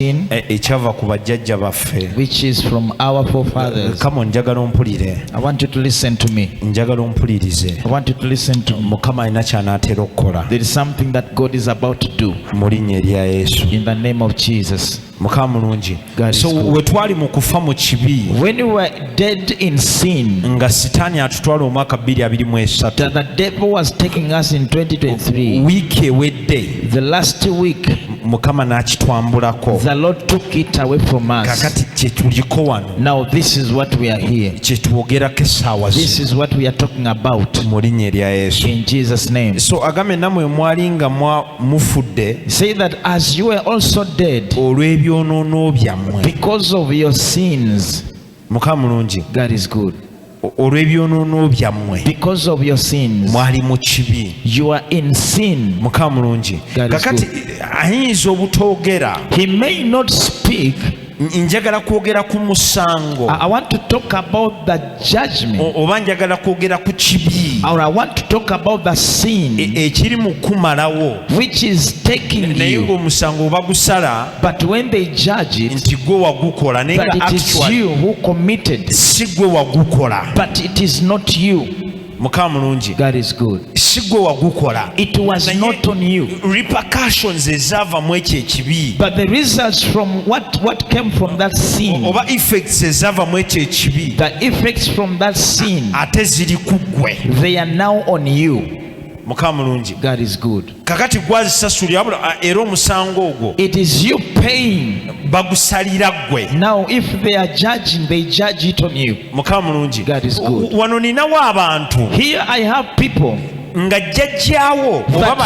ekyava ku bajjajja baffe, which is from our forefathers. Come on, njagala ompulire. I want you to listen to me. Njagala ompulirize. I want you to listen to me. Mukama alina ky'anaatera okukola. There is something that God is about to do. Mu linnya erya Yesu. In the name of Jesus. Mukama mulungi. So we twali mu kufa mu kibi. When we were dead in sin, nga Sitaani atutwala omwaka 2023. that the devil was taking us in 2023. Wiiki ewedde. The last week, Mukama n'akitwambulako. the Lord took it away from us. Kakati kye tuliko wano. Now this is what we are here. Kye twogerako essaawa zino. This is what we are talking about. Mu linnya erya Yesu. In Jesus' name. So agambe nammwe mwali nga mufudde. Say that as you were also dead olw'ebyonoono byammwe. because of your sins. Mukama mulungi. God is good. olw'ebyonoono byammwe. Because of your sins. mwali mu kibi. You are in sin. Mukama mulungi. God is Kakati ayinza obutoogera. He may not speak. Njagala kwogera ku musango. I want to talk about the judgment. Oba njagala kwogera ku kibi. Or I want to talk about the sin ekiri mu kumalawo. which is taking naye you. ng'omusango oba gusala. But when they judge it, nti gwe wagukola naye that nga it is actually you who committed, si gwe wagukola. but it is not you. Mukama mulungi. God is good. Si gwe wagukola. It was not on you. Repercussions ezaava mu ekyo ekibi. But the results from what came from that sin, oba effects ezaava mu ekyo ekibi. the effects from that sin, ate ziri ku ggwe. they are now on you. Mukama mulungi. God is good. Kakati gwazisasulira era omusango ogwo It is you paying. bagusalira ggwe. Now if they are judging, they judge it on you. Mukama mulungi. God is good. Wano ninawo abantu Here I have people, nga jjajjaawo oba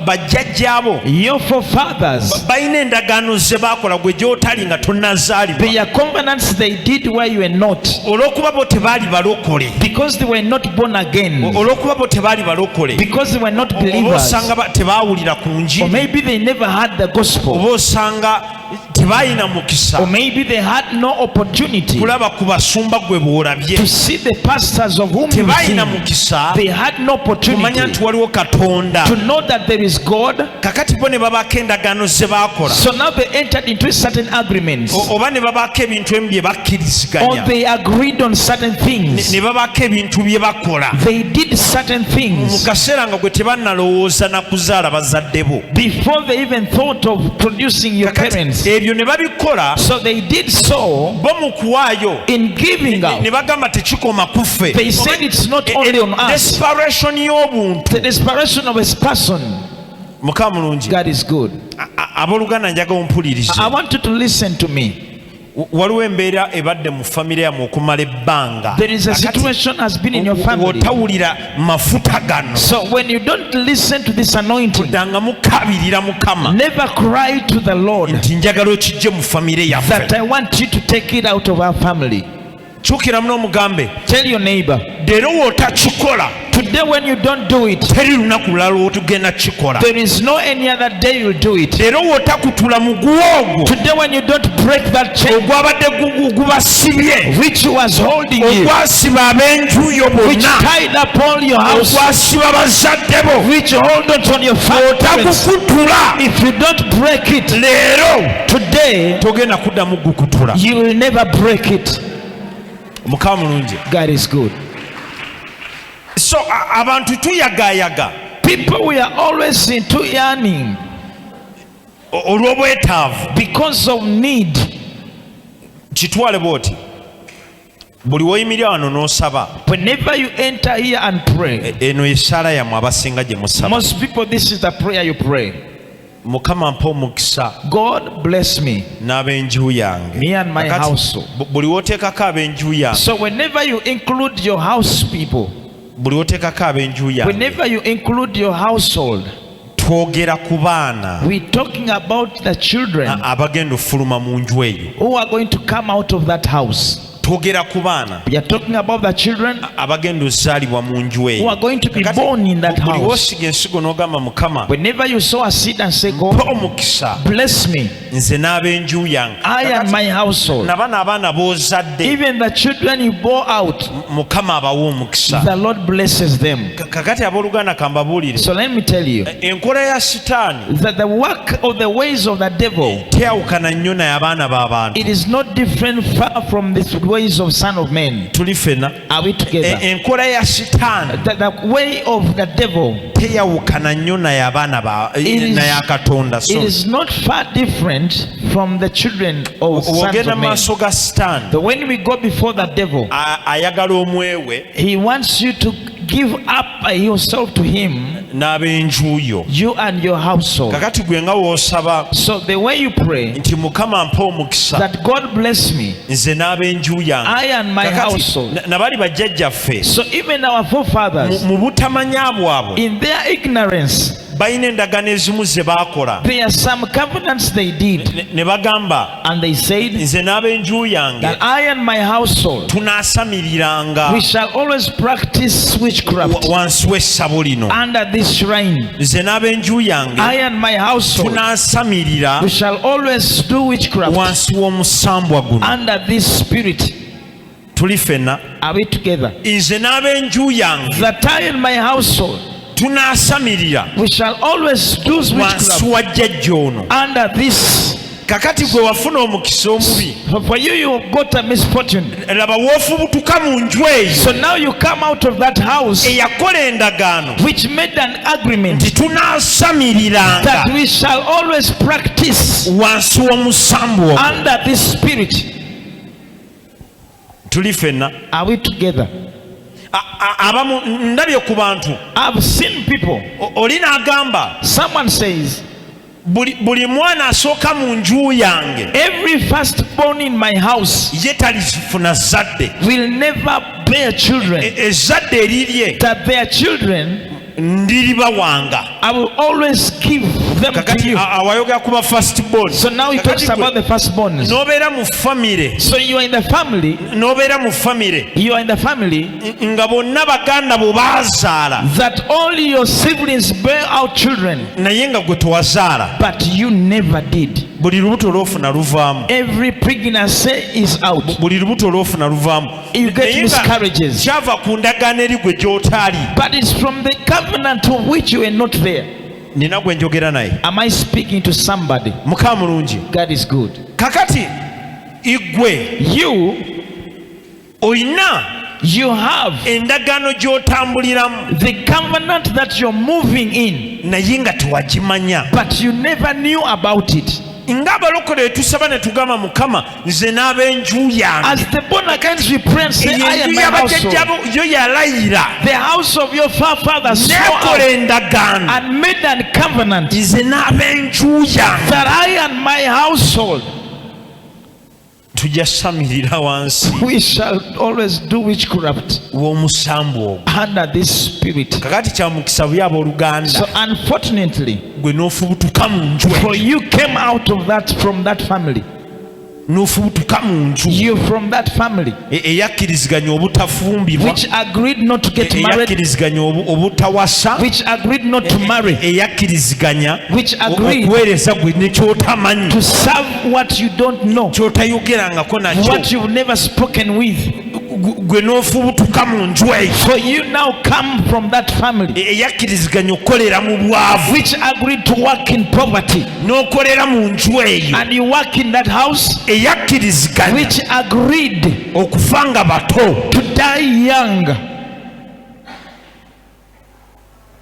bajjajjaabo your forefathers, balina endagaano ze baakola gwe gy'otali nga tonnazaalibwa. they are covenants they did where you were not, olw'okuba bo tebaali balokole. because they were not born again, olw'okuba bo tebaali balokole. because they were not oba believers, osanga tebaawulira ku or njiri. maybe they never had the gospel, oba osanga tebaayina mukisa or maybe they had no opportunity kulaba ku basumba gwe bw'olabye. to see the pastors of whom you tebaayina see. mukisa They had no kumanya opportunity nti waliwo Katonda. to know that there is God. Kakati bo ne babaako endagaano ze baakola. So now they entered into certain agreements, oba ne babaako ebintu ebimu bye or bakkiriziganya. they agreed on certain things. ne babaako ebintu bye bakola. They did certain mu things kaseera nga gwe tebannalowooza na kuzaala bazadde bo. before they even thought of producing your Kakati parents. ebyo ne babikola So they did so bo mu kuwaayo. in giving out. ne bagamba tekikoma ku ffe. They said it's not only on us. Desperation y'obuntu. The desperation of a person. Mukama mulungi. God is good. Abooluganda njagala ompulirize. I want you to listen to me. waliwo embeera ebadde mu famire yammwe okumala ebbanga. There is a situation has been in your family. otawulira mafuta gano. So when you don't listen to this anointing, danga mukabirira Mukama never cry to the Lord nti njagala okijje mu famire yaffe. that I want you to take it out of our family. Kyukira muno omugambe. Tell your neighbor, leero w'otakikola today when you don't do it, teri lunaku lulala lw'otugenda kikola. there is no any other day you'll do it. leero w'otakutula muguwa ogwo Today when you don't break that chain ogwabadde gubasibye, which was holding you, ogwasiba ab'enju yo which bonna, tied up all your house, ogwasiba bazadde bo, which hold on to your family. otakukutula If you don't break it leero today, togenda kuddamu gukutula. you will never break it. Mukama mulungi. God is good. So abantu tuyagaayaga People, we are always into yearning olw'obwetaavu. because of need. Kitwale bw'oti, buli woyimirira wano n'osaba, Whenever you enter here and pray, eno esaala yammwe abasinga gye musaba. most people, this is the prayer you pray. Mukama mpa omukisa God bless me, n'ab'enju yange. me and my Kakati, household. buli w'oteekako ab'enju yange, So whenever you include your house people, buli w'oteekako ab'enju yange, whenever you include your household, twogera ku baana we're talking about the children abagenda ofuluma mu nju eyo. who are going to come out of that house. twogera ku baana We are talking about the children abagenda ozaalibwa mu nju who eyo. are going to be born in that Buli house. wosiga ensigo n'ogamba Mukama Whenever you sow a seed and say, mpa God, omukisa bless me, nze n'ab'enju yange. I and my household. Nabana abaana b'ozadde Even the children you bore out, Mukama abawa omukisa. the Lord blesses them. Kakati abooluganda kambabuulire So let me tell you enkola ya sitaani that the work of the ways of the devil, teyawukana nnyo naye abaana b'abantu. it is not different far from the ways of Son of Man. Tuli ffenna Are we together? enkola ya sitaani The way of the devil, teyawukana nnyo naye abaana naye akatonda. it is not far different from the children of sons Wogenda of men. maaso ga sitaani So when we go before the devil, ayagala omwewe he wants you to give up yourself to him, n'ab'enju yo. you and your household. Kakati gwe nga w'osaba So the way you pray nti Mukama mpa omukisa that God bless me, nze n'ab'enju yange. I and my household. Nabali bajjajjaffe So even our forefathers, mu butamanya bwabwe in their ignorance, balina endagaano ezimu ze baakola there are some covenants they did, ne bagamba and they said nze n'ab'enju yange that I and my household, tunaasamiriranga we shall always practice witchcraft wansi w'essabo lino. under this shrine. Nze n'ab'enju yange I and my household, tunaasamirira we shall always do witchcraft wansi w'omusambwa guno. under this spirit. Tuli ffenna Are we together? nze n'ab'enju yange That I and my household, tunaasamirira we shall always do wansi witchcraft wa jjajja ono. under this. Kakati gwe wafuna omukisa omubi, For you, you got a misfortune. laba w'ofubutuka mu nju eyo So now you come out of that house eyakola endagaano which made an agreement nti tunaasamiriranga that we shall always practice wansi w'omusambwa ogwo. under this spirit. Tuli ffenna Are we together? abamu ndabye ku bantu I've seen people. oli n'agamba Someone says, buli mwana asooka mu nju yange every firstborn in my house ye talifuna zadde, will never bear children. ezzadde erirye That their children, ndiribawanga. I will always give them to Kakati you. awayogera ku ba first born. So now he talks about the firstborns. N'obeera mu famire, So you are in the family. n'obeera mu famire You are in the family nga bonna baganda bo baazaala that all your siblings bear out children, naye nga gwe tewazaala. but you never did. Buli lubuto lw'ofuna luvaamu, Every pregnancy is out. buli lubuto lw'ofuna luvaamu. You get Naye nga miscarriages. kyava ku ndagaano eri gwe gy'otaali. But it's from the covenant of which you were not there. Nina gwe njogera naye. Am I speaking to somebody? Mukama mulungi. God is good. Kakati igwe You have endagaano gy'otambuliramu the covenant that you're moving in, naye nga tewagimanya. but you never knew about it. Ng'abalokole tusaba ne tugamba Mukama nze n'ab'enju yange. As the born again we pray and say, I Enju and my household, y'abajjajjabo yo yalayira the house of your forefathers swore n'ekola out endagaano and made a covenant nze n'ab'enju yange that I and my household, tujasamirira wansi we shall always do witchcraft w'omusambu ogwo. under this spirit. Kakati kya mukisa buli abooluganda So unfortunately, gwe n'ofubutuka mu nju for you came out of that, from that family. n'ofubutuka mu nju You from that family eyakkiriziganya obutafumbirwa, which agreed not to get married, eyakkiriziganya obutawasa, which agreed not to marry, eyakkiriziganya which agreed okuweereza gwe ne kyotamanyi, to serve what you don't know, kyotayogerangako nakyo, what you've never spoken with. gwe n'ofubutuka mu nju eyo So you now come from that family eyakkiriziganya okukolera mu bwavu, which agreed to work in poverty, n'okolera mu nju eyo and you work in that house eyakkiriziganya which agreed okufa nga bato. to die young.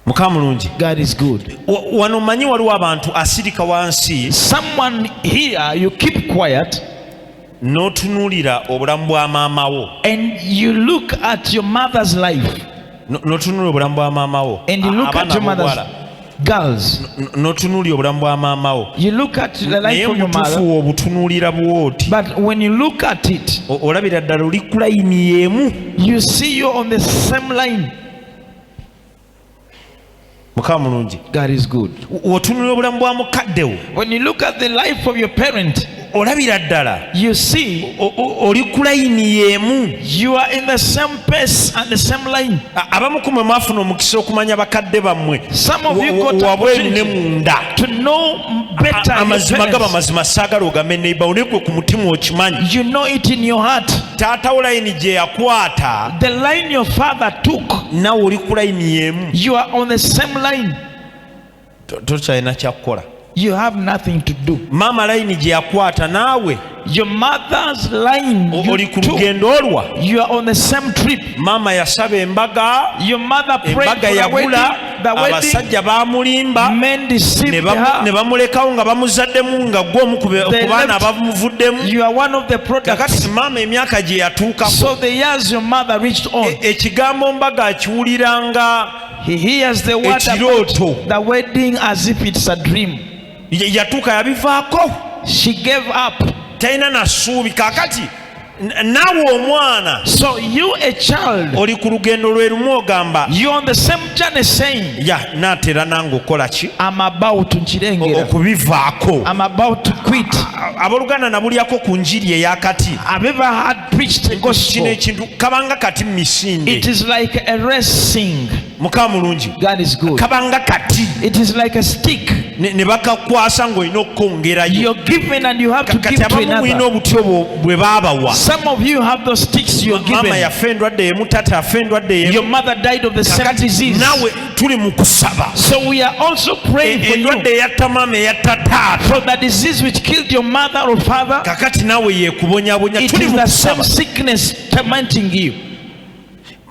Mukama mulungi. God is good. Wano manyi waliwo abantu asirika wansi Someone here, you keep quiet n'otunuulira obulamu bwa maama wo, and you look at your mother's life, n'otunuulira obulamu bwa maama wo, and you look at abaana your mother's ab'obuwala, girls, n'otunuulira obulamu bwa maama wo, you look at the life naye of your mother, mutuufu obutunuulira bw'oti but when you look at it, olabira ddala oli ku layini y'emu. you see you on the same line. Mukama mulungi. God is good. Otunuulira obulamu bwa mukadde wo, When you look at the life of your parent, olabira ddala You see, oli ku layini y'emu. you are in the same pace and the same line. Abamu ku mmwe mwafuna omukisa okumanya bakadde bammwe Some of you got wabweru ne opportunity munda. to know better your Amazima gaba parents. mazima saagala ogambe neighbor one gwe ku mutima okimanyi. You know it in your heart. Taata wo layini gye yakwata The line your father took, nawe oli ku layini y'emu. you are on the same line. Tokyalina kyakukola. You have nothing to do. Maama layini gye yakwata naawe Your mother's line oli you ku took, lugendo olwa. you are on the same trip. Maama yasaba embaga, Your mother prayed embaga for the yagula, wedding. The wedding, abasajja baamulimba men deceived ne her. bamulekawo nga bamuzaddemu nga gw'omu ku baana abamuvuddemu. You are one of the products. Kakati maama emyaka gye yatuukako, So the years your mother reached on, ekigambo mbaga akiwuliranga he hears the word ekirooto. about the wedding as if it's a dream. Yatuuka yabivaako, She gave up. talina na ssuubi. Kaakati naawe omwana So you, a child, oli ku lugendo lwe lumu ogamba you're on the same journey saying, ya naatera nange okola ki I'm about to nchirengera. okubivaako. I'm about to quit. Abooluganda nabulyako ku njiri eyakati. I've ever had preached the Kino gospel. ekintu kabanga kati mu misinde. It is like a racing. Mukama mulungi. God is good. Kabanga kati It is like a stick. ne bakakwasa ng'olina okukongerayo. You're given and you have to Kati give to abamu mulina another. obuti obwo bwe baabawa. Some of you have those sticks you're Maama given. yafa endwadde emu, taata yafa endwadde Your emu. mother died of the same Kakati disease. naawe tuli mu kusaba. So we are also praying for Endwadde you. eyatta maama eyatta taata. For the disease which killed your mother or father, Kakati naawe yeekubonyabonya. it Tuli is mu the same kusaba. sickness tormenting you.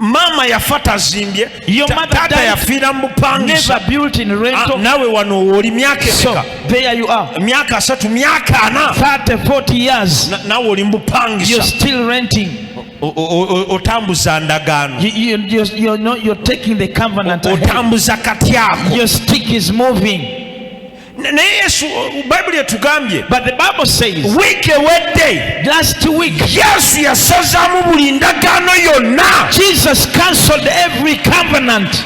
Maama yafa tazimbye, Your mother taata died, yafiira mu bupangisa. never built in rental. Naawe wano oli myaka So emeka? there you are. Myaka 3, myaka 4. 30, 40 years. Naawe oli mu You're bupangisa. still renting. Otambuza ndagaano. You're taking the covenant ahead. Otambuza katyako. Your stick is moving. Naye Yesu, Bayibuli etugambye But the Bible says, wiiki ewedde last week, Yesu yasazaamu buli ndagaano yonna. Jesus cancelled every covenant.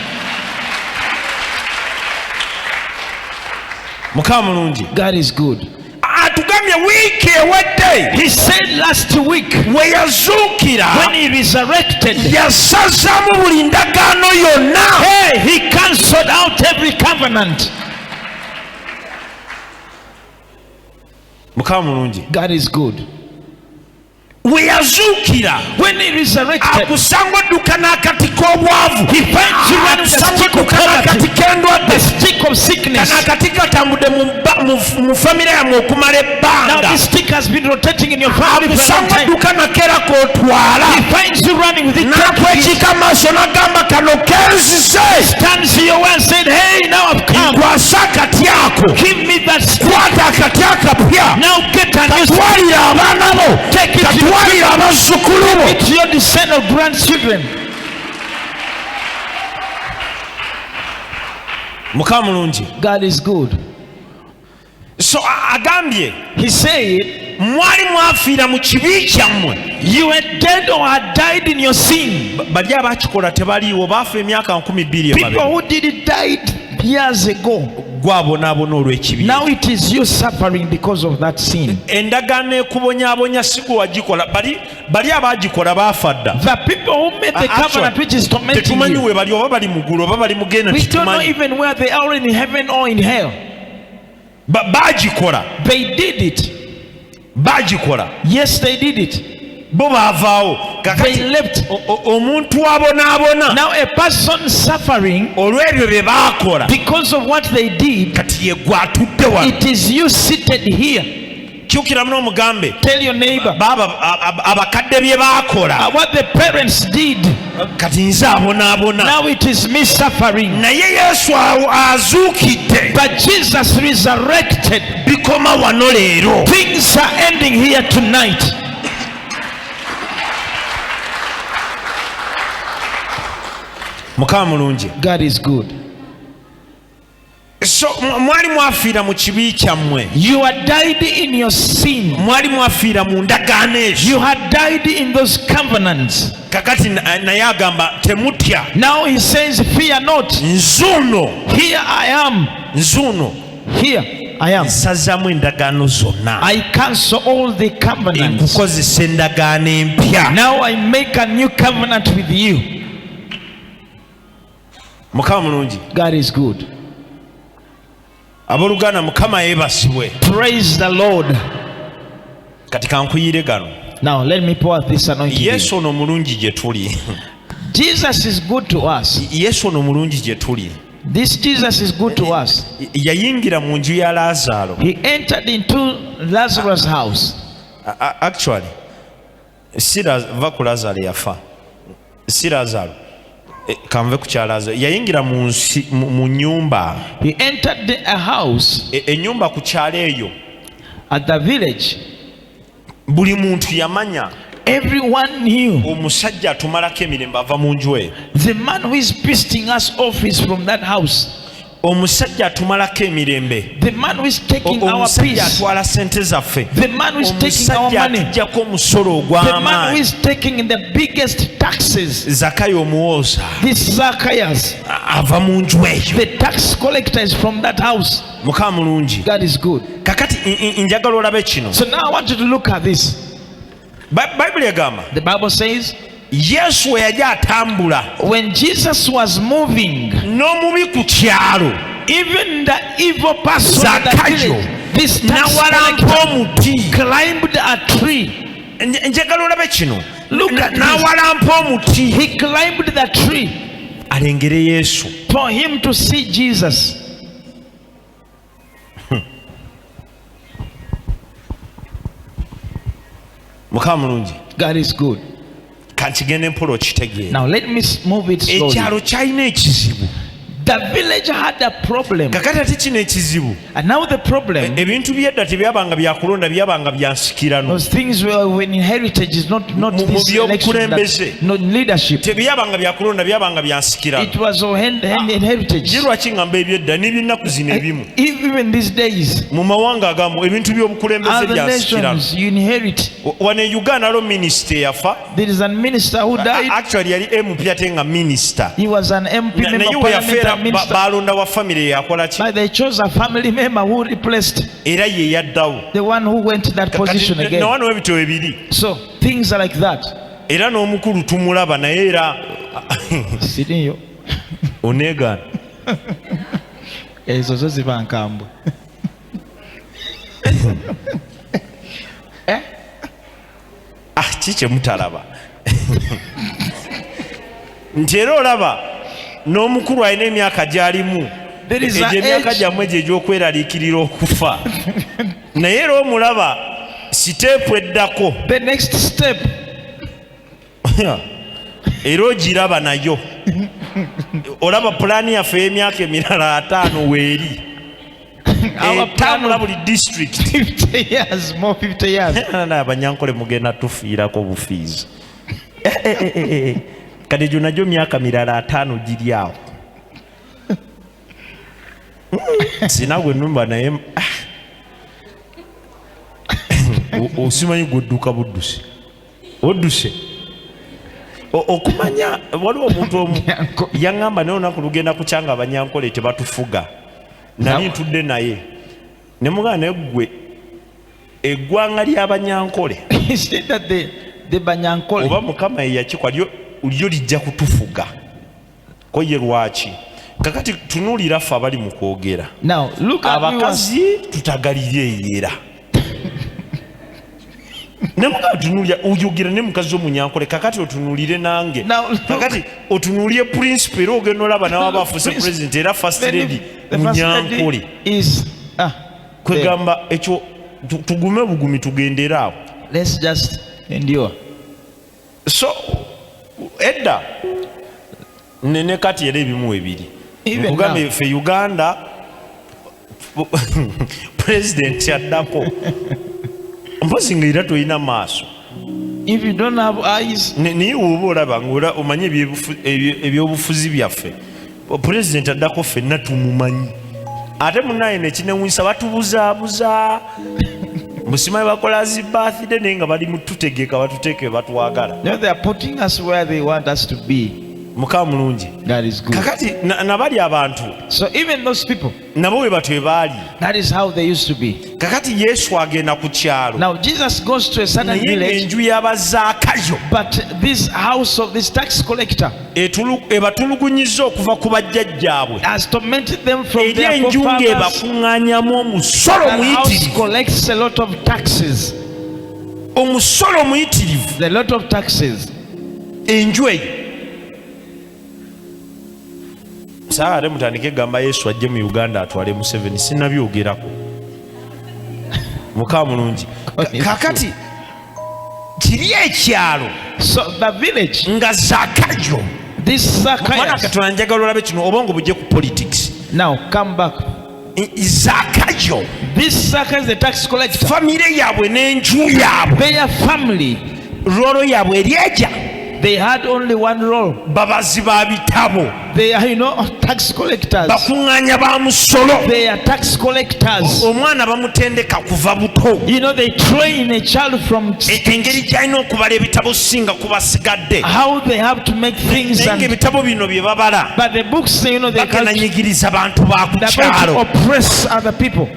Mukama mulungi. God is good. Atugambye wiiki ewedde He said last week, we yazuukira when he resurrected, yasazaamu buli ndagaano yonna. hey, he cancelled out every covenant. Mukama mulungi. God is good. We yazuukira When he resurrected, akusanga odduka n'akati k'obwavu. he finds you running the Akusanga stick of odduka n'akati poverty, k'endwadde. the stick of sickness. Kano akati katambudde mu famire yammwe okumala Now ebbanga. this stick has been rotating in your family for a long Akusanga time. odduka nakeera k'otwala. He finds you running with it. N'akwekiika amaaso n'agamba kano kenzise. Stands to your way and said, hey, now I've come. Nkwasa akati ako. Give me that stick. Kwata akati akapya. Now get a new stick. Katwalira abaana bo. Take it to your Katwalira abazzukulu bo. to your descendant grandchildren. Mukama mulungi. God is good. So agambye He said, mwali mwafiira mu kibi kyammwe. you were dead or had died in your sin. Bali abakikola tebaliiwo, baafa emyaka 12 People emabega. who did it died years ago. Gwabonaabona olw'ekibi. Now it is you suffering because of that sin. Endagaano ekubonyaabonya si gwe wagikola. Bali abagikola baafa dda. The people who made the covenant which is tormenting Tetumanyi you, we bali, oba bali mu ggulu oba bali mu genda, we don't know tetumanyi. even where they are, in heaven or in hell. Bagikola. They did it. Bagikola. Yes, they did it. Bo baavaawo. They left. Omuntu abonaabona Now a person suffering olw'ebyo bye baakola, because of what they did, kati ye gwatudde wano. it is you seated here. Kyukira muno omugambe Tell your neighbor, abakadde bye baakola, what the parents did, kati nze abonaabona. now it is me suffering. Naye Yesu azuukidde. But Jesus resurrected. Bikoma wano leero. Things are ending here tonight. Mukama mulungi. God is good. So mwali mwafiira mu kibi kyammwe. You had died in your sin. Mwali mwafiira mu ndagaano ezo. You had died in those covenants. Kakati naye agamba temutya. Now he says, fear not. Nzuuno. Here I am. Nzuuno. Here. I am. Nsazaamu endagaano zonna. I cancel all the covenants. Nkukozesa endagaano empya. Now I make a new covenant with you. Mukama mulungi. God is good. Abooluganda Mukama yeebasibwe. Praise the Lord. Kati kankuyire gano. Now let me pour out this anointing. Yesu ono mulungi gye tuli. Jesus is good to us. Yesu ono mulungi gye tuli. This Jesus is good to us. Yayingira mu nju ya Lazaalo. He entered into Lazarus' house. Actually, va ku Lazaalo yafa. Si Lazaalo. Kanve ku kya Lazaalo. Yayingira mu nyumba. He entered a house. Ennyumba ku kyalo eyo. At the village. Buli muntu yamanya. Everyone knew. Omusajja atumalako emirembe ava mu nju eyo. The man who is pisting us off is from that house. Omusajja atumalako emirembe. The man who is taking our peace. Omusajja atwala sente zaffe. The man who is taking our money. Omusajja atujjako omusolo ogw'amaanyi. The man who is taking the biggest taxes. Zakayo omuwooza. This Zacchaeus. Ava mu nju eyo. The tax collector is from that house. Mukama mulungi. God is good. Kakati njagala olabe kino. So now I want you to look at this. Bayibuli egamba. The Bible says, Yesu we yajja atambula. when Jesus was moving, N'omubi ku kyalo. even the evil person in the Zakayo. village, this tax N'awalampa collector omuti. climbed a tree. Njagala olabe kino. Look at this. N'awalampa omuti. He climbed the tree Alengere Yesu. for him to see Jesus. Mukama mulungi. God is good. Kankigende mpola okitegeera. Now let me move it slowly. Ekyalo kyalina ekizibu. The village had a problem. Kakati ate kino ekizibu. And now the problem, Ebintu by'edda tebyabanga byakulonda, byabanga bya nsikirano. those things were when heritage is not this election, that, not leadership. Tebyabanga byakulonda, byabanga bya nsikirano. It was hand in heritage. Ye lwaki ngamba ebyedda n'ebyennaku zino ebimu. Even these days, Mu mawanga agamu ebintu by'obukulembeze other bya nsikirano. nations you inherit. Wano e Uganda alo minisita yafa. There is a minister who died. Actually yali MP ate nga minisita. He was an MP member Naye of we yafeera parliament, minister. balonda wa family yakola ki? But they chose a family member who replaced Era ye yaddawo. the one who went to that position again. Nawano ebitabo ebiri. So things are like that. Era n'omukulu tumulaba naye era Siriyo. oneegaana. Ezo zo ziba nkambwe. Kiki mutalaba? Nti era olaba n'omukulu alina emyaka gy'alimu. There is Egyo an emyaka age. gyammwe gye gy'okweraliikirira okufa. Naye era omulaba siteepu eddako. The next step. Era ogiraba nayo. Olaba pulaani yaffe y'emyaka emirala 5 weeri. Our plan Etambula of buli district. 50 years, more 50 years. Abanyankole mugenda tufiirako bufiizi. Kati gyo nagyo myaka mirala 5 giri awo. Sina gwe nnumba naye osimanyi gw'odduka buddusi. Odduse. Okumanya waliwo omuntu omu yaŋŋamba naye olunaku lugenda kukyanga abanyankole tebatufuga. Nali ntudde naye. Ne mugamba naye ggwe eggwanga ly'abanyankole. He said that the Banyankole. Oba Mukama ye yakikola lyo lijja kutufuga. Ko ye lwaki? Kakati tunuulira ffe abali mu kwogera. Now look at Abakazi tutagalire era. Ne mugamba tunuulira oyogera ne mukazi omunyankole kakati otunuulire nange. Kakati otunuulire principal era ogenda olaba nawe abafuuse president era first lady munyankole. Kwegamba ekyo tugume bugumi tugendera awo. Let's just endure. So edda nene kati era ebimu ebiri. Nkugambe ffe Uganda president yaddako. Mpozi nga era toyina maaso. If you don't have eyes, niye woba olaba nga omanye ebyobufuzi byaffe. President addako ffenna tumumanyi. Ate munaye nekinewunyisa batubuzaabuza. Musimanyi bakola zi birthday naye nga bali mututegeka batuteeke batwagala. they are putting us where they want us to be. Mukama mulungi. God is good. Kakati nabali abantu. So even those people, nabo bwe batwe baali. that is how they used to be. Kakati Yesu agenda ku kyalo. Now Jesus goes to a certain village. Enju y'abazaakayo. But this house of this tax collector ebatulugunyizza okuva ku bajjajjaabwe. has tormented them from their enju forefathers. ng'ebakuŋŋaanyamu omusolo That house muyitirivu. collects a lot of taxes. Omusolo muyitirivu. A lot of taxes. Enju eyo. Saa ate mutandike gamba Yesu ajje mu Uganda atwale Museveni sinnabyogerako. Mukama mulungi. Kakati kiri ekyalo. So the village, nga Zaakayo. this Mwana Zacchaeus. Katonda njagala olabe kino obongo bujje ku politics. Now come back. Zaakayo. This Zacchaeus, the tax collector, Famire yaabwe n'enju yaabwe. their family, Rolo yaabwe eryejja. they had only one role. Babazi ba bitabo. They are, tax collectors. Bakuŋŋaanya ba musolo. They are tax collectors. Omwana bamutendeka kuva buto. They train a child from Engeri gy'alina okubala ebitabo singa kubasigadde. how they have to make things. Naye ng'ebitabo bino bye babala. But the books, they bakenanyigiriza bantu ba ku they're going to kyalo. oppress other people.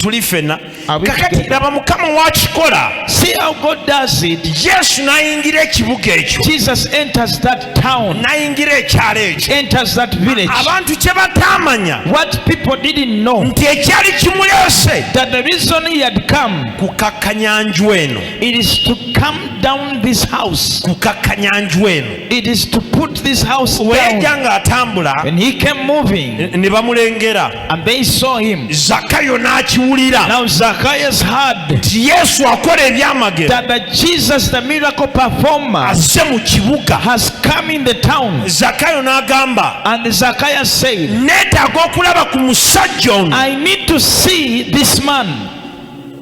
Tuli ffenna. Are we Kakati together? laba Mukama wakikola. See how God does it. Yesu n'ayingira ekibuga ekyo. Jesus enters that town, N'ayingira ekyalo ekyo. enters that village. Abantu kye bataamanya What people didn't know, nti ekyali kimuleese that the reason he had come, kukakkanya nju eno. it is to come down this house. Kukakkanya nju eno. It is to put this house Weyajja down. ng'atambula When he came moving, ne bamulengera. and they saw him. Zaakayo n'akiwulira Now Zacchaeus heard nti Yesu akola ebyamagero. that Jesus, the miracle performer, Azze mu kibuga. has come in the town. Zaakayo n'agamba And Zacchaeus said, neetaaga okulaba ku musajja ono. I need to see this man.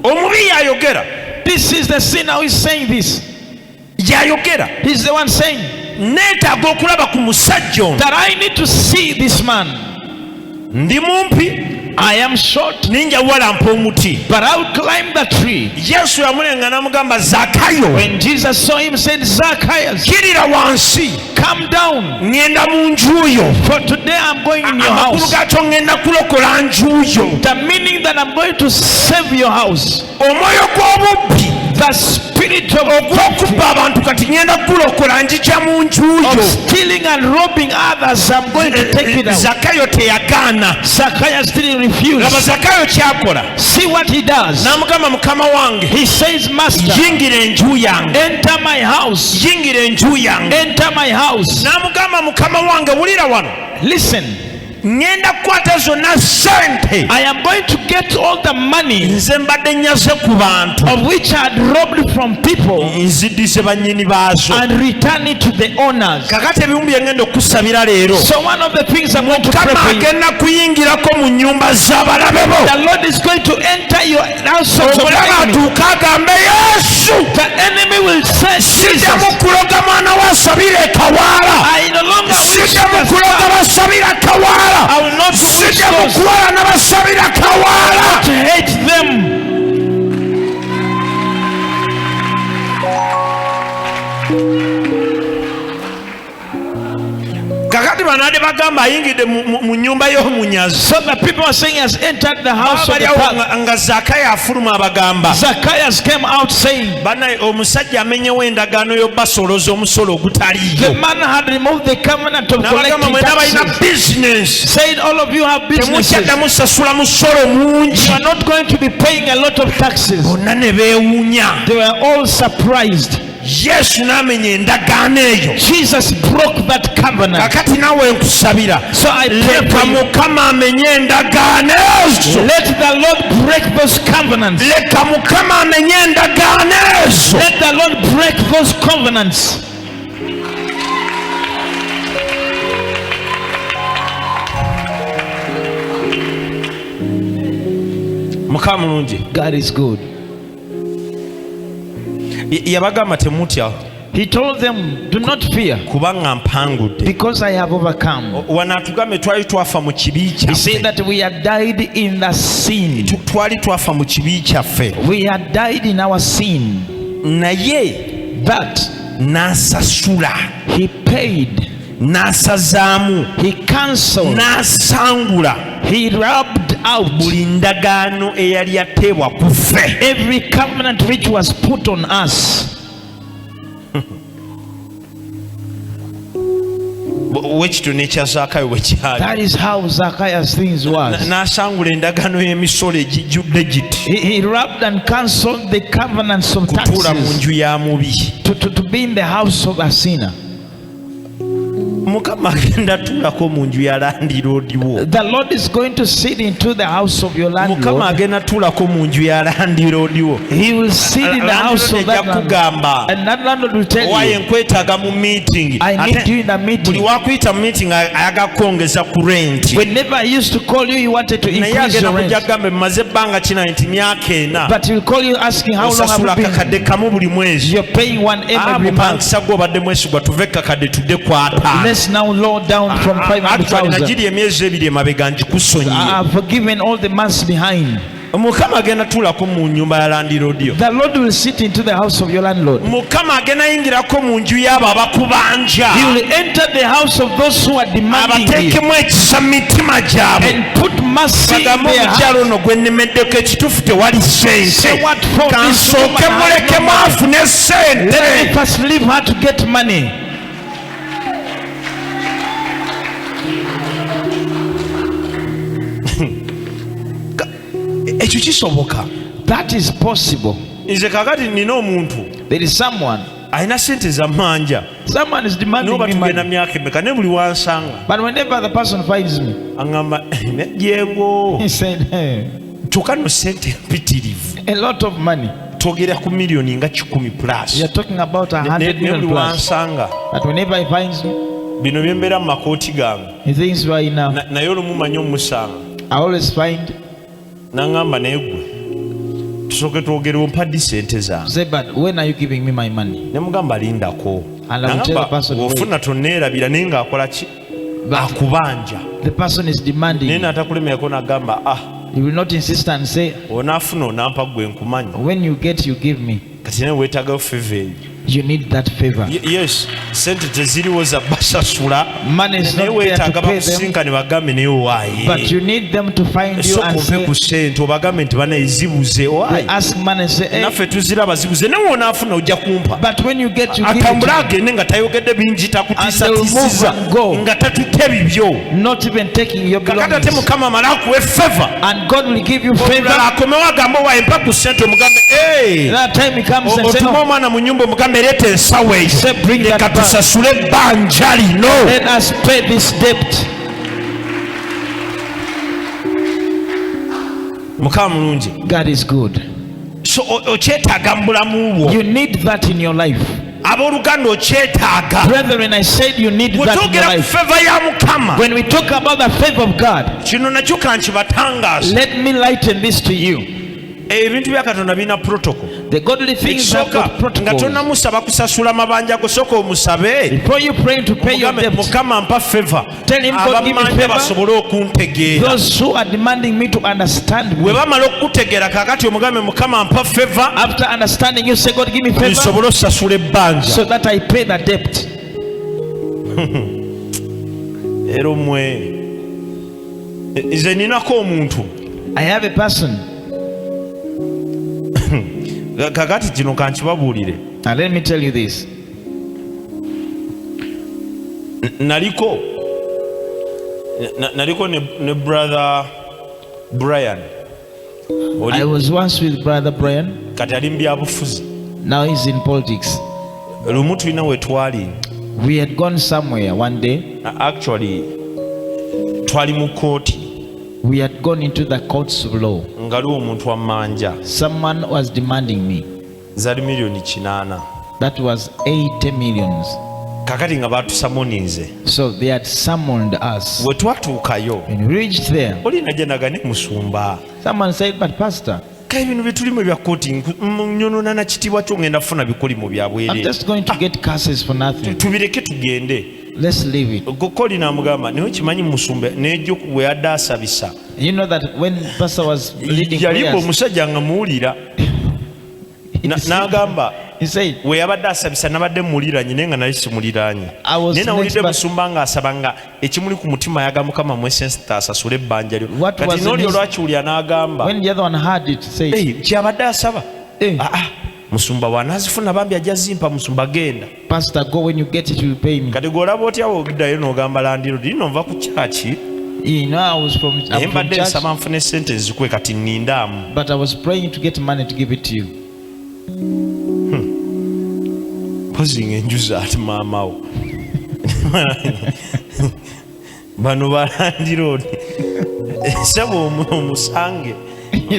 Omubi y'ayogera. This is the sinner who is saying this. Y'ayogera. He's the one saying Neetaaga okulaba ku musajja ono. that I need to see this man. Ndi mumpi. I am short, Ninja walampa omuti. but I will climb the tree. Yesu yamulenga n'amugamba Zaakayo. When Jesus saw him, said, Zacchaeus, Kirira wansi. come down, Ngenda mu nju yo. for today I'm going in your Amakulu house. gaakyo ngenda kulokola nju yo. The meaning that I'm going to save your house. Omwoyo gw'obubbi. The spirit of Ogw'okubba abantu kati ngenda kulokola njija mu nju yo. stealing and robbing others, I'm going to take it out. Zaakayo teyagaana. Zacchaeus didn't Laba refuse. Zaakayo ky'akola. See what he does. N'amugamba Mukama wange. He says, Master, Yingira enju yange. enter my house. Yingira enju yange. Enter my house. N'amugamba Mukama wange wulira wano. Listen, Ngenda kukwata zonna ssente. I am going to get all the money Nze mbadde nyaze ku bantu. of which I had robbed from people Nziddise bannyini baazo. and return it to the owners. Kakati ebimu bye ngenda okusabira leero. So one of the things I'm going to pray Mukama for you, agenda kuyingirako mu nnyumba z'abalabe bo. the Lord is going to enter your house of the Omulabe enemy. atuuke agambe Yesu. The enemy will say, Siddamu Jesus, kuloga mwana wa asabire kawaala. I no longer wish Siddamu to kuloga basabira kawaala. I will not wish Siddamu those kuwala n'abasabira kawaala. to hate them. Kakati banaade bagamba ayingidde mu nnyumba y'omunyazi. So the people are saying he has entered the house of the Baliawo prophet. nga Zaakayo afuluma abagamba. Zacchaeus came out saying, Banaye omusajja amenyewo endagaano y'obbasoloza omusolo ogutaliiyo. the man had removed the covenant of N'abagamba collecting mwena balina taxes. bizinensi. Saying all of you have businesses. Temukyaddamu sasula musolo mungi. You are not going to be paying a lot of taxes. Bonna ne beewuunya. They were all surprised. Yesu n'amenya endagaano eyo. Jesus broke that covenant. Kakati naawe nkusabira. So I pray Leka for you. Mukama amenye endagaano ezo. Let the Lord break those covenants. Leka Mukama amenye endagaano ezo. Let the Lord break those covenants. Mukama mulungi. God is good. Yabagamba temutya He told them, do not fear, kubanga mpangudde. because I have overcome. Wano atugambe twali twafa mu kibi He said kyaffe. that we had died in the sin. Twali twafa mu kibi kyaffe. We had died in our sin. Naye That n'asasula. he paid n'asazaamu, he cancelled, n'asangula, he rubbed out buli ndagaano eyali yateebwa ku ffe. every covenant which was put on us. Wekito n'ekya Zaakayo bwe kyali. That is how Zacchaeus' things was. N'asangula endagaano y'emisolo egijjudde giti. He rubbed and cancelled the covenants of kutuula mu taxes nju ya mubi. to be in the house of a sinner. Mukama agenda tuulako mu nju ya landiroodi wo. The Lord is going to sit into the house of your Mukama landlord. agenda tuulako mu nju ya landiroodi wo. He will sit in the house of that landlord. Kugamba And that landlord will tell waye you, nkwetaaga mu meeting. I need you in a Buli meeting. wakuyita mu meeting ayaga kwongeza ku rent. Whenever I used to call you, he wanted to Naye increase agenda your rent. kujja kugambe mmaze ebbanga kina nti myaka ena. But he will call you asking how long Osasula have you kakadde been. kamu buli mwezi. You're paying one M every month. Mupangisa gwe obadde mwesigwa tuve kakadde tudde ku ataano. Let's now lower down from 500,000. Nagiri emyezi ebiri emabega ngikusonyiye. I've forgiven all the months behind. Mukama agenda tuulako mu nnyumba ya landiroodi. The Lord will sit into the house of your landlord. Mukama agenda yingirako mu nju y'abo abakubanja. He will enter the house of those who are demanding you abateekemu ekisa mu mitima gyabwe. and put mercy in Bagamba their omukyalo heart. ono gwe nnemeddeko ekituufu tewali ssente. Say what for this woman Kansooke has mulekemu no money. afune ssente. Let me first leave her to get money. Ekyo kisoboka. That is possible. Nze kakati nina omuntu There is someone. alina ssente za mmanja. Someone is demanding Noba me tugenda money. myaka emeka ne buli wansanga But whenever the person finds me, aŋŋamba nejjengo he said, hey, kyokka no ssente mpitirivu. a lot of money. Twogera ku miliyoni nga 10 plus. You're talking about Ne 100 million buli plus. wansanga But whenever he finds me, bino bye mbeera mu makooti gange. he thinks right now. Naye olumu manyi omusanga I always find, n'aŋŋamba naye gwe tusooke twogerewo mpaddi ssente zange. say, but when are you giving me my money? Ne mugamba lindako. And I will tell the person, Ofuna tonneerabira naye ng'akola ki? But Akubanja. the person is demanding. Naye n'atakulemerako n'agamba He will not insist and say, onaafuna onampa gwe nkumanyi. when you get, you give me. Kati naye weetaagayo feva eyo. You need that favor. Yes, ssente teziriwo za basasula. Money is Naye not there to weetaaga pay them, bakusinkane bagambe naye owaaye. but you need them to find you So and kumpe say, ku ssente obagambe nti bana ezibuze they owaaye. ask money and say, hey, Naffe tuziraba zibuze naye onaafuna ojja kumpa. but when you get, you give Atambule it agende nga tayogedde bingi And they will takutiisatiisiza move and go. nga tatutte bibyo. to, not even taking your Kakati ate belongings. Mukama amale akuwe feva. And God will give you Olulala favor. akomewo agamba owaaye mpa ku ssente omugambe That time he comes and says, otuma no, omwana mu nnyumba omugambe leeta ensawo eyo Say, bring that leka back. tusasule ebbanja lino. let us pay this debt. Mukama mulungi. God is good. So okyetaaga mu bulamu bwo. You need that in your life. Abooluganda okyetaaga. Brethren, I said you need Bwe that in your twogera ku life. feva ya Mukama When we talk about the favor of God, kino nakyo kankibatangaasa. let me lighten this to you. Ebintu bya Katonda birina protocol. The godly things have Ekisooka got nga protocols. tonnamusaba kusasula mabanja go sooka omusabe. Before you pray to pay your Mugambe, debt, Mukama mpa feva. Tell him, God, give me Abamanja favor. basobole okuntegeera. those who are demanding me to understand Bwe me, bamala okukutegeera kakati omugambe Mukama mpa feva after understanding you, say, God, give me favor nsobole osasula ebbanja. so that I pay the debt. Era omwe nze ninako omuntu I have a person, kakati kino kankibabuulire. and let me tell you this. Naliko ne brother Brian. I was once with Brother Brian, Kati ali mu byabufuzi. now he's in politics. Lumu tulina we twali. We had gone somewhere one day. Actually twali mu kooti We had gone into the courts of law. nga liwo omuntu wammanja Someone was demanding me. zali miliyoni 800. That was 80 millions. Kakati nga batusamonize. So they had summoned us. We twatuukayo When we reached there, oli najja nagane musumba. someone said, but Pastor, Kale bino bye tulimu ebya kooti nnyonona na kitiibwa kyo ngenda kufuna bikolimu bya I'm bwereere. just going to get curses for nothing. Tubireke tugende. Let's leave it. Gokoli n'amugamba naye kimanyi musumba n'ejjo bwe yadde asabisa. You know that when Pastor was leading Yalimba prayers, omusajja nga muwulira. N'agamba He said, we yabadde asabisa nabadde muliranye naye nga nali simuliranye naye nawulidde musumba nga asaba nga ekimuli ku mutima yaga Mukama mwesensita asasule ebbanja lyo kati n'oli olwakiwulya n'agamba when the other one heard it, said, kyabadde asaba musumba wanazifuna bambi ajja zimpa musumba genda Pastor, go, when you get it you will pay me. kati gwolaba otya bwogiddayo n'ogamba landiro lino nva ku kyaki I was from mbadde church, nsaba nfune sente nzikwe kati nindaamu but I was praying to get money to give it to you. mpozi ng'enjuza ati maamawo bano balandiroodi saba omusange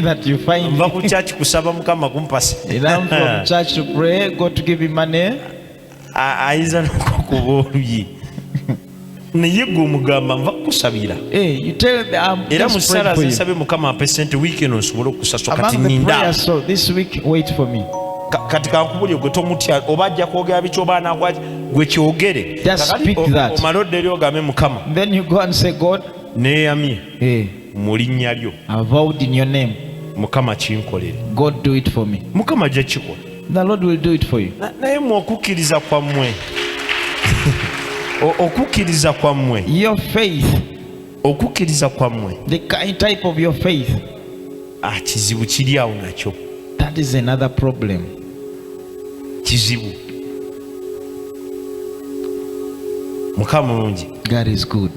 that you find nva ku kyaki kusaba Mukama kumpasa I'm from church to pray, God to give you money. ayinza n'okukuba oluyi naye gwe omugamba nva kukusabira You tell them, era just mu pray ssala for you. zensabe Mukama ampe sente wiiki eno nsobole okusasula kati Among the ninda prayers, so this week, wait for me. kati kankubulye gwe tomutya oba ajja kwogera biki oba anakwati gwe kyogere Just speak that. omale odde eri ogambe Mukama Then you go and say, God, neeyamye mu linnya lyo I vowed in your name. Mukama kinkolere God, do it for me. Mukama ajja kikola The Lord will do it for you. naye mu okukkiriza kwammwe okukkiriza kwammwe Your faith, okukkiriza kwammwe the type of your faith, kizibu kiri awo nakyo that is another problem. kizibu Mukama mulungi God is good.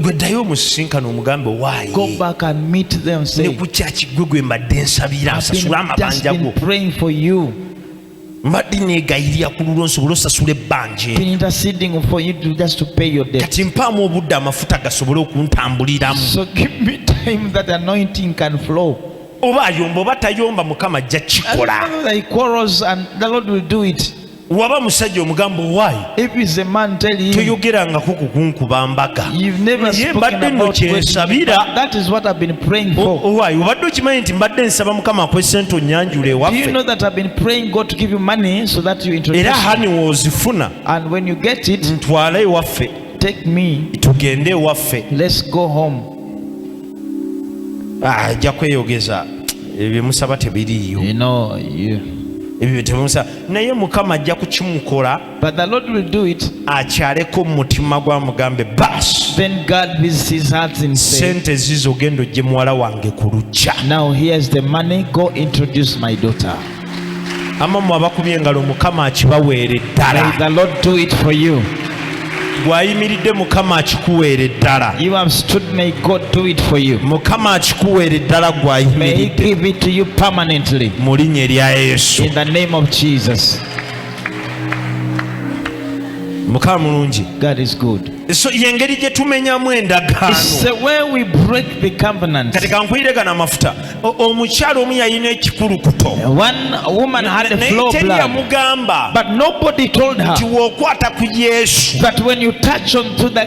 gwe ddayo omusisinkano omugambe waaye Go back and meet them. ne Say, ku kyaki gwe mbadde nsabira nsasula I've just amabanja go been praying for you, mbadde neegayirira ku lulwo nsobole osasula ebbanja been interceding for you to just to pay your debt. kati mpaamu obudde amafuta gasobole okuntambuliramu So give me time that anointing can flow. oba ayomba oba tayomba Mukama ajja And kikola whether he quarrels, and the Lord will do it. waba musajja omugambo waayi If it's a man, tell him, toyogerangako kukunkuba mbaga you've never naye spoken mbadde nno about kyensabira wedding. That is what I've been praying for. waayi obadde okimanyi nti mbadde nsaba Mukama akwe sente onnyanjula Do you ewaffe know that I've been praying God to give you money so that you introduce era me? hani woozifuna And when you get it, ntwale ewaffe take me. tugende ewaffe Let's go home. ajja kweyogeza ebyo byemusaba tebiriiyo You know, ebyo tebimusaba naye Mukama ajja kukimukola but the Lord will do it. akyaleko mu mutima gwamugambe baasi Then God visits his heart and says, sente zizo genda ogye muwala wange ku lujja now here's the money. Go introduce my daughter. amamu abakubye engalo Mukama akibaweera May eddala the Lord do it for you. gwayimiridde Mukama akikuweera eddala You have stood. May God do it for you. Mukama akikuweera eddala May he gwayimiridde give it to you permanently. mu linnya erya Yesu. In the name of Jesus. Mukama mulungi God is good. so yengeri gye tumenyamu It's endagaano the way we break the covenant. kati kankuyire gana amafuta omukyalo omu yalina ekikulukuto One woman had a naye flow teri blood, yamugamba but nobody told her nti w'okwata ku Yesu that when you touch onto the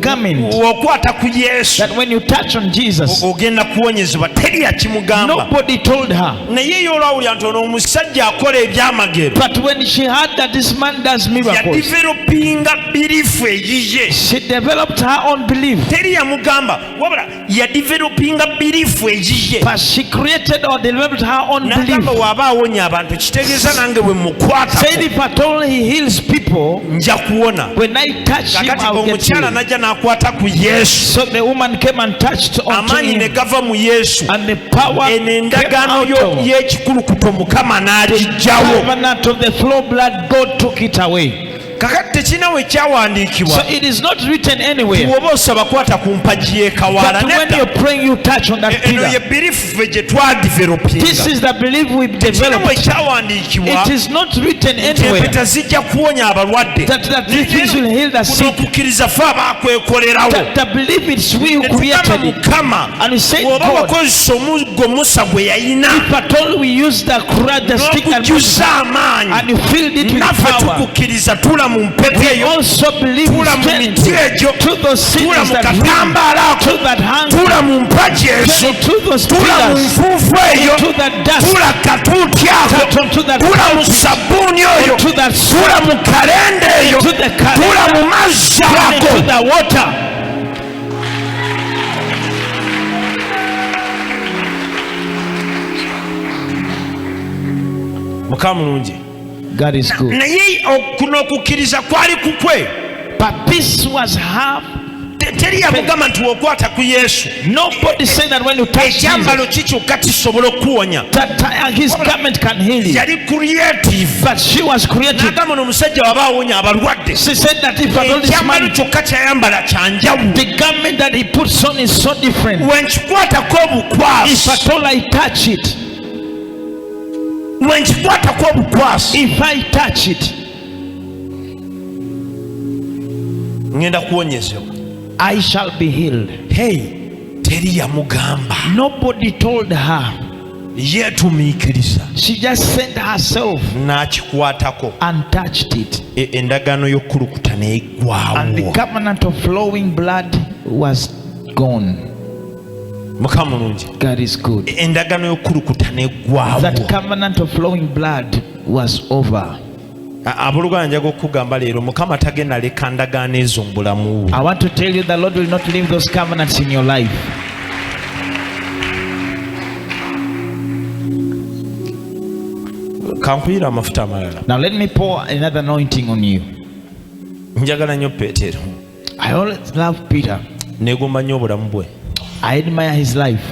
garment, w'okwata ku Yesu that when you touch on Jesus, ogenda kuwonyezebwa teri yakimugamba nobody told her. naye ye olwawulira nti ono omusajja akola ebyamagero But when she heard that this man does miracles, yadivelopinga birifu eyiye she developed her own belief. teri yamugamba wabula yadivelopinga birifu eyiye But she created or developed her own belief. n'agamba waaba awonya abantu kitegeeza nange bwe mukwata Said if at all he heals people, nja kuwona when I touch him, kakati I'll get omukyala healed. najja n'akwata ku Yesu So the woman came and touched onto amaanyi ne him, gava mu Yesu and the power eno came endagaano out of y'ekikulukuto Mukama n'agijjawo covenant of the flow blood. God took it away. kakati tekina we So kyawandiikibwa it is not written anywhere. bw'oba osaba kwata ku mpagi y'ekawaala But when nedda you're praying, you touch on that eno ye pillar. birifu ffe gye twadivelopinga This is the belief we've tekina we developed. kyawandiikibwa It is not written nti anywhere empeta zijja kuwonya abalwadde that these things will heal the kuno sick. okukkiriza ffe abakwekolerawo That the belief it's we who ne tugamba created it. Mukama And we said, bw'oba God, wakozesa omuggo Musa gwe yayina if at all we use the stick and n'okujjuza amaanyi and you filled it with naffe power, tukukkiriza tula mu mpeta we eyo also believe tula mu strength miti egyo to those tula cities mu that ring, katambaala ako to that hang, tula mu mpagi ezo to those tula mu pillars, nfuufu eyo to that dust, tula katuuti ako to that tula mu sabbuuni oyo to that tula sweat, mu kalenda eyo to the tula mu calendar, mazzi to ako the water. Mukama mulungi God is good. naye kuno okukkiriza kwali kukwe. But this was half. Teri yamugamba nti wokwata ku Yesu. Nobody said that when you touch ekyambalo Jesus, kikyokka kisobola okuwonya. that his garment can heal you. Yali creative. But she was creative. N'agamba n'omusajja waba awonya abalwadde. She said that if I told this ekyambalo man, kyokka kyayambala kyanjawulo. the garment that he puts on is so different. Wenkikwatako obukwasi. If at all I touch it, wenkikwatako obukwasi. if I touch it, ngenda kuwonyezebwa. I shall be healed. Hey, teri yamugamba. Nobody told her. Yeetumiikiriza. She just sent herself n'akikwatako. and touched it. Endagaano y'okukulukuta And the n'eggwaawo. covenant of flowing blood was gone. Mukama mulungi. God is good. Endagaano y'okukulukuta That n'eggwaawo. covenant of flowing blood was over. Abooluganda njaga okugamba leero Mukama tagenda leka ndagaano ezo mu bulamu bwo. I want to tell you the Lord will not leave those covenants in your life. Kankuyira amafuta amalala. Now let me pour another anointing on you. Njagala nnyo Peetero. I always love Peter. Neegomba nnyo obulamu bwe. I admire his life.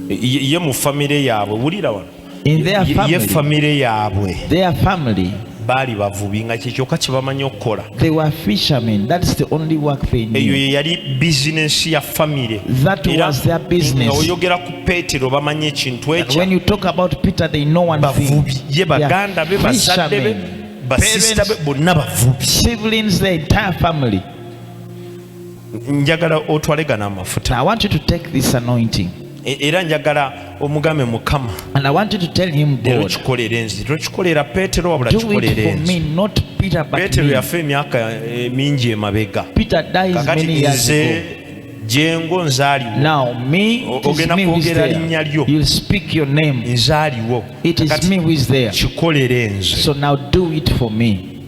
Ye mu famire yaabwe wulira wano. In their Ye family, famire yaabwe their family, baali bavubi nga kyekyoka kye bamanyi okukola. they were fishermen. That's the only work they Eyo knew. ye yali bizinensi ya famire. That was their business. Nga oyogera ku Peetero bamanyi ekintu And ekyo. when you talk about Peter, they know one thing. Bavubi. Ye They are baganda be bazadde be fishermen. basista be Parents, bonna bavubi. siblings, the entire family. Njagala otwale gano amafuta. Now I want you to take this anointing. Era njagala omugambe Mukama. And I want you to tell him, Leero God, kikolera enzi. Tokikolera Peetero wabula do kikolera it for me, enzi. not Peter, but Peetero me. yafa emyaka mingi emabega. Peter dies Kakati many years nze ago. Jengo nzaaliwo. Now me, it is Ogenda me who is kwogera linnya there. lyo. You'll speak your name. Nzaaliwo. It is Kakati me who is there. kikolera enzi. So now do it for me.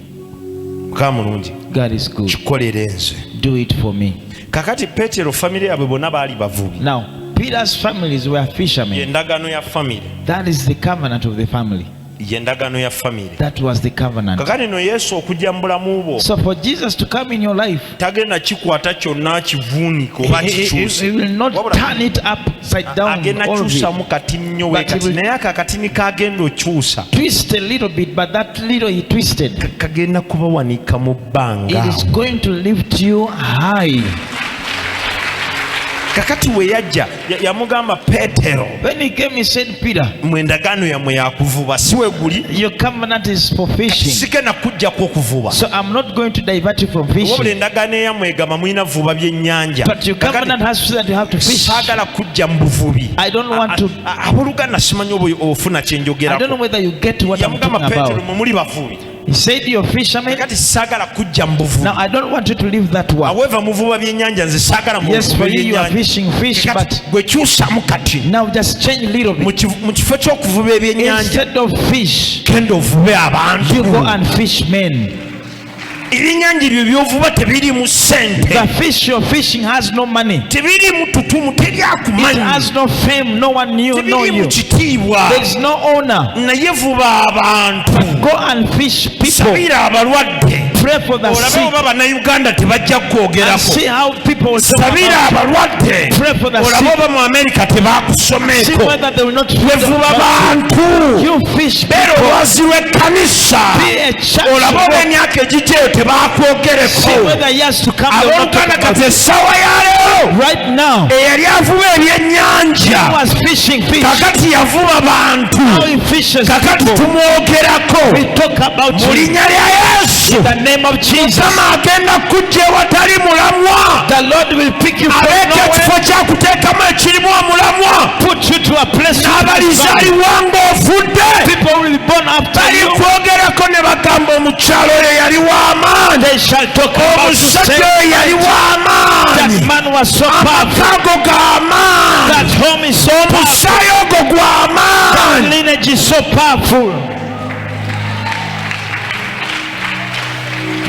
Mukama mulungi. God is good. Kikolera enzi. Do it for me. Kakati Peetero famire yaabwe bonna baali bavubi. Now, Peter's families were Ye fishermen. endagaano ya famire. That is the covenant of the family. Ye endagaano ya famire. That was the covenant. Kakati no Yesu okujja mu bulamu bwo So for Jesus to come in your life, tagenda kikwata kyonna kivuunika oba he kikyuse. will not Wabula turn it upside down, agenda all of it. kyusamu katini nnyo we But he kati will- naye ako akatini kagenda okyusa Twist a little bit, but that little he twisted, kagenda kubawanika mu bbanga it is awo. going to lift you high. kakati we yajja yamugamba Peetero When he came, he said, Peter, mwe endagaano yammwe yakuvuba si we guli your covenant is for fishing. sigenda kujjako okuvuba So I'm not going to divert you from wabula fishing. endagaano eyammwe egamba mulina vuba byennyanja But your covenant has to say that you have to fish. saagala kujja mu buvubi I don't want to. abooluganda simanyi oba ofuna I don't know kyenjogerako whether you get what I'm yamugamba talking Peetero about. mwe muli bavubi He said, you're fishermen. kakati saagala kujja mu buvubi Now I don't want you to leave that work. aweeva muvuba byennyanja nze saagala mu Yes, for buvubi you, you are byennyanja fishing fish, Kati but gwe kyusamu kati now just change a little mu bit. kifo ky'okuvuba ebyennyanja Instead of fish, genda ovube abantu you go and fish men. ebyennyanja ebyo byovuba tebirimu ssente The fish you're fishing has no money. tebirimu tutumu It teryakumanyi has no fame. No one knew know tebirimu you. kitiibwa There is no owner. naye vuba abantu Go and fish people. sabira abalwadde Pray for the olabe sick. oba bannayuganda tebajja And kwogerako see how people will talk sabira about abalwadde Pray for the olabe sick. oba mu amerika See tebakusomeeko whether they will not wevuba bantu You fish beera people. olwazi lw'ekkanisa Be a church. olabe oba emyaka egigyeyo tebakwogereko See whether he has to come. They will not talk abooluganda about kati essaawa ya leero Right now, eyali avuba he ebyennyanja was fishing fish. kakati yavuba bantu Now he fishes kakati people. tumwogerako We talk about mu you. linnya lya yesu In the name of Jesus, mukama agenda kujja ewatali mulamwa the Lord will pick you from aleeta ekifo nowhere, kyakuteekamu ekirimu omulamwa put you to a place where n'abalizaaliwa ng'ofudde people will be born after you. balikwogerako ne bagamba omukyalo oyo yali w'amaanyi They shall talk about you. omusajja Say, oyo yali w'amaanyi that man was so powerful. amaka go g'amaanyi That home is so powerful. musaayi ogwo That gw'amaanyi lineage is so powerful.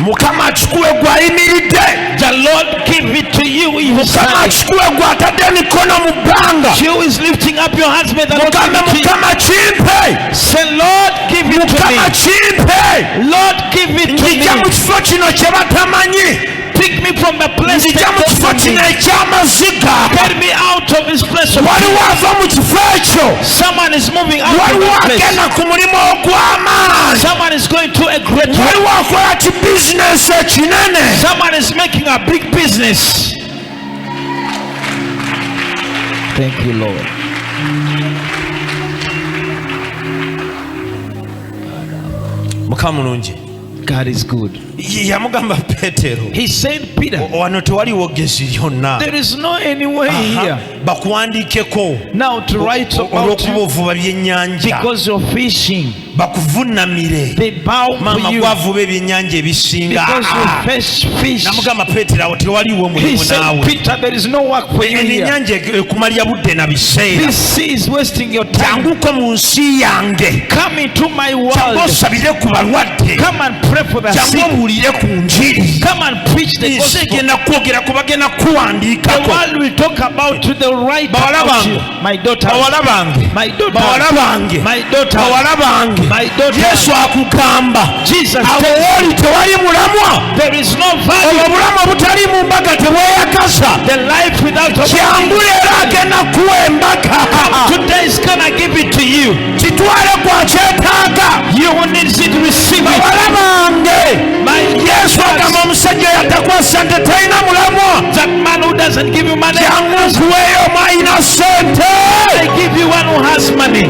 mukama akikuwe gw'ayimiridde The Lord give it to you in His mukama hand. akikuwe gw'atadde emikono mu bbanga You is lifting up your hands. May the Lord mugambe give it to you. mukama kimpe Say, Lord, give it to Lord, give it to me. Pick me from the place that get me out of this place of someone is moving out of this place. Someone is going to a great work. Someone is making a big business. Thank you, Lord. God is good. He said, Peter, there is no any way here now to write about you because you're fishing. They bow for you because you fish. He said, Peter, there is no work for you here. This sea is wasting your time. Come into my world. Come and pray for the sick. Come and preach the gospel. The world will talk about you, the right about you. My daughter, my daughter, my daughter, my daughter. Jesus said, there is no value. The life without hope. Today is gonna give it to you. You will need to receive it. My that man who doesn't give you money, they give you one who has money.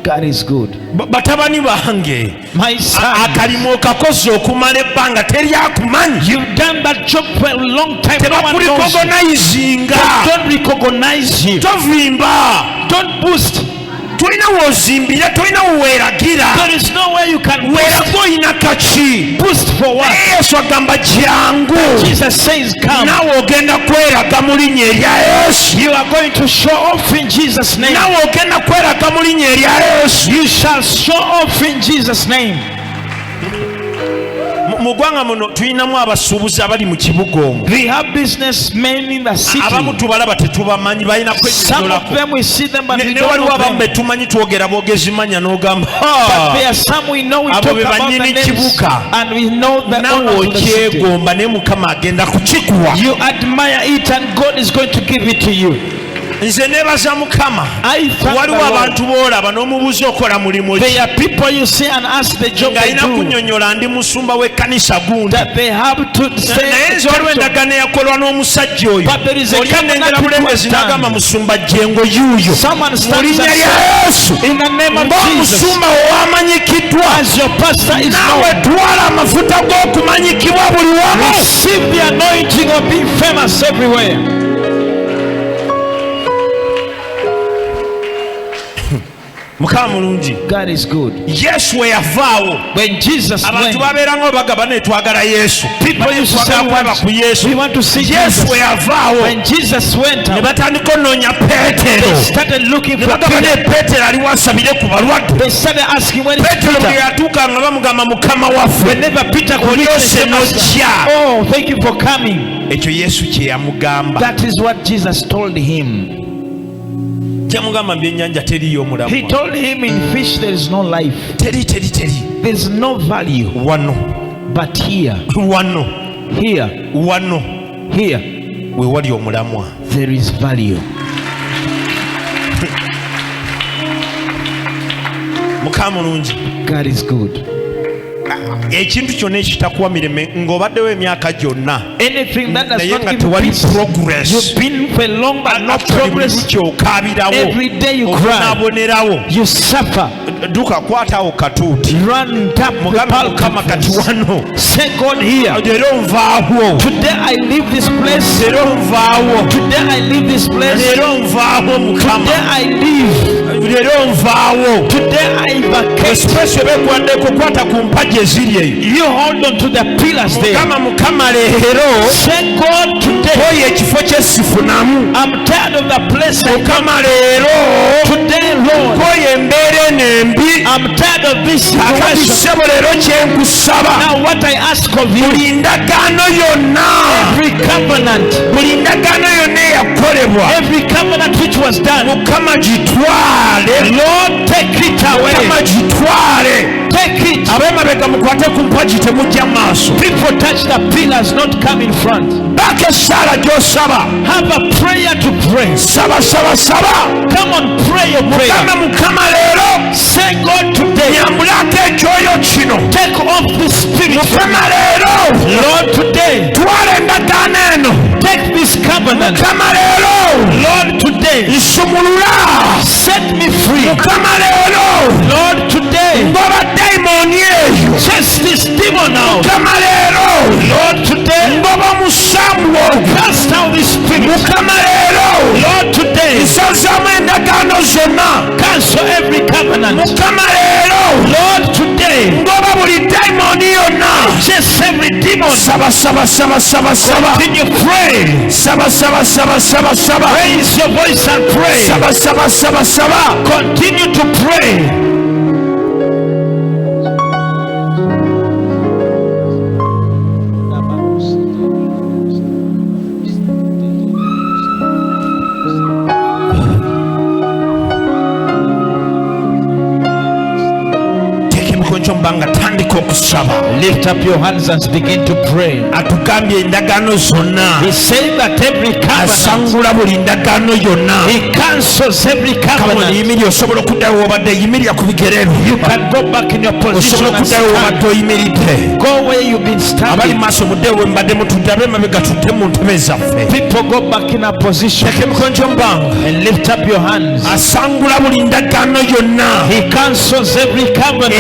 God is good. Batabani bange, my son, you've done that job for a long time. No one knows you. Don't recognize you. Don't boost. There is no way you can boost for what? Jesus says, come. You are going to show off in Jesus' name. You shall show off in Jesus' name. We have businessmen in the city. Some of them we see them but we don't know them. But there are some we know, we talk about the names and we know the owners of the city. You admire it and God is going to give it to you. There are people you see and ask the job they do, that they have to say, but there is a someone stands in the name of Jesus as your pastor is known. Receive the anointing of being famous everywhere. God is good. When Jesus went, people used to say, we want to see Jesus. When Jesus went out, they started looking for Peter. They started asking, where is Peter? Whenever Peter could reach, they said, oh, thank you for coming. That is what Jesus told him. He told him, in fish there is no life. There is no value. But here, there is value. God is good. Ekintu kyonna ekitakuwamireme ng'obaddewo emyaka gyonna naye nga tewali progress, obonaabonerawo, dduka kwatawo katuuti mukama kati wano leero nvaawo, leero nvaawo mukama, leero nvaawo especially bekwaddeko kwata ku mpagi eziri eyo. You hold on to the pillars there. Mukama leero, say God today, oyo ekifo kyesifunamu. I'm tired of the place. Mukama leero, today Lord, I'm tired of this situation. Now what I ask of you, every covenant, every covenant which was done, Lord, take it away. Take it. People touch the pillars, not come in front. Have a prayer to pray. Come on, pray your prayer. Say, God, today, take off the spirit. Lord, today, take this covenant. Lord, today, set me free. Lord, today, chase this demon out. Lord, today, cast out this spirit. Lord, today, cancel every covenant. Lord, today, chase every demon. Continue praying. Raise your voice and pray. Continue to pray. Lift up your hands and begin to pray. He said that every covenant, he cancels every covenant. You can go back in your position and stand. Go where you've been standing. People go back in a position and lift up your hands. He cancels every covenant.